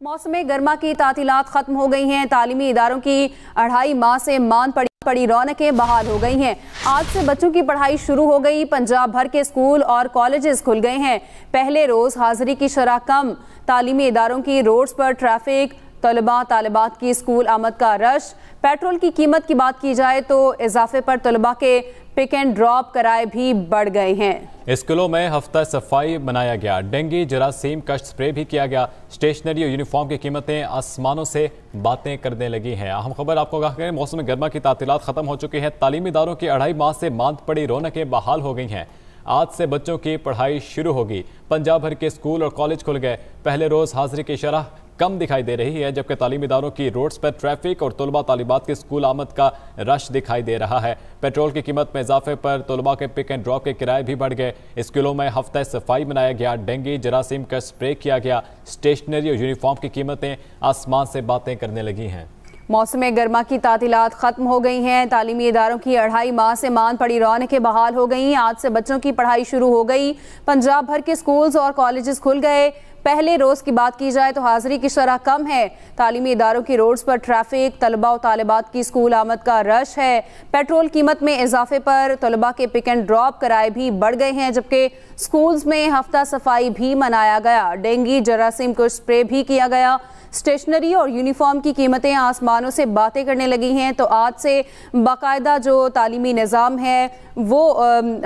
मौसम गर्मा की तातीलात खत्म हो गई हैं। तालीमी इदारों की 2.5 माह से मांद पड़ी रौनकें बहाल हो गई हैं। आज से बच्चों की पढ़ाई शुरू हो गई। पंजाब भर के स्कूल और कॉलेजेस खुल गए हैं। पहले रोज हाजिरी की शरह कम। तालीमी इदारों की रोड्स पर ट्रैफिक, तलबा तालिबात की स्कूल आमद का रश। पेट्रोल की कीमत की बात की जाए तो इजाफे पर तलबा के पिक एंड ड्रॉप किराए भी बढ़ गए हैं। स्कूलों में हफ्ता सफाई मनाया गया। डेंगू जरासीम का स्प्रे भी किया गया। स्टेशनरी और यूनिफॉर्म की कीमतें आसमानों से बातें करने लगी हैं। अहम खबर आपको कहा करें, मौसम गर्मा की तातीलात खत्म हो चुकी हैं। तालीमी इदारों की 2.5 माह से मांद पड़ी रौनकें बहाल हो गई हैं। आज से बच्चों की पढ़ाई शुरू होगी। पंजाब भर के स्कूल और कॉलेज खुल गए। पहले रोज हाजिरी की शरह कम दिखाई दे रही है, जबकि तालीमी इदारों की रोड्स पर ट्रैफिक और तलबा तालिबात के स्कूल आमद का रश दिखाई दे रहा है। पेट्रोल की कीमत में इजाफे पर तलबा के पिक एंड ड्रॉप के किराए भी बढ़ गए। स्कूलों में हफ्ता सफाई मनाया गया। डेंगू जरासीम का स्प्रे किया गया। स्टेशनरी और यूनिफॉर्म की कीमतें आसमान से बातें करने लगी हैं। मौसम गर्मा की तातीलात खत्म हो गई हैं। तालीमी इदारों की 2.5 माह से मांद पड़ी रौनकें बहाल हो गई। आज से बच्चों की पढ़ाई शुरू हो गई। पंजाब भर के स्कूल्स और कॉलेजेस खुल गए। पहले रोज की बात की जाए तो हाजिरी की शरह कम है। तालीमी इदारों की रोड्स पर ट्रैफिक, तलबा और तालिबात की स्कूल आमद का रश है। पेट्रोल कीमत में इजाफे पर तलबा के पिक एंड ड्रॉप किराए भी बढ़ गए हैं, जबकि स्कूल्स में हफ्ता सफाई भी मनाया गया। डेंगू जरासीम को स्प्रे भी किया गया। स्टेशनरी और यूनिफॉर्म की कीमतें आसमानों से बातें करने लगी हैं। तो आज से बाकायदा जो तालीमी निज़ाम है वो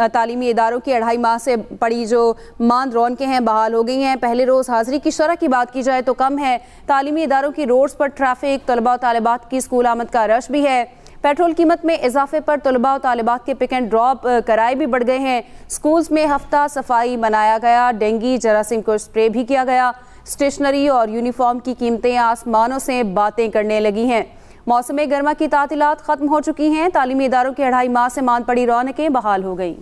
तालीमी इदारों की 2.5 माह से पड़ी जो मांद रौनकें हैं बहाल हो गई हैं। पहले रोज़ हाजिरी की शरह की बात की जाए तो कम है। तालीमी इदारों की रोड्स पर ट्रैफिक, तलबा और तालिबात की स्कूल आमद का रश भी है। पेट्रोल कीमत में इजाफे पर तलबा और तालिबात के पिक एंड ड्रॉप किराए भी बढ़ गए हैं। स्कूल्स में हफ्ता सफाई मनाया गया। डेंगू जरासीम को स्प्रे भी किया गया। स्टेशनरी और यूनिफॉर्म की कीमतें आसमानों से बातें करने लगी हैं। मौसम गर्मा की तातीलात खत्म हो चुकी हैं। तालीमी इदारों के 2.5 माह से मांद पड़ी रौनकें बहाल हो गई।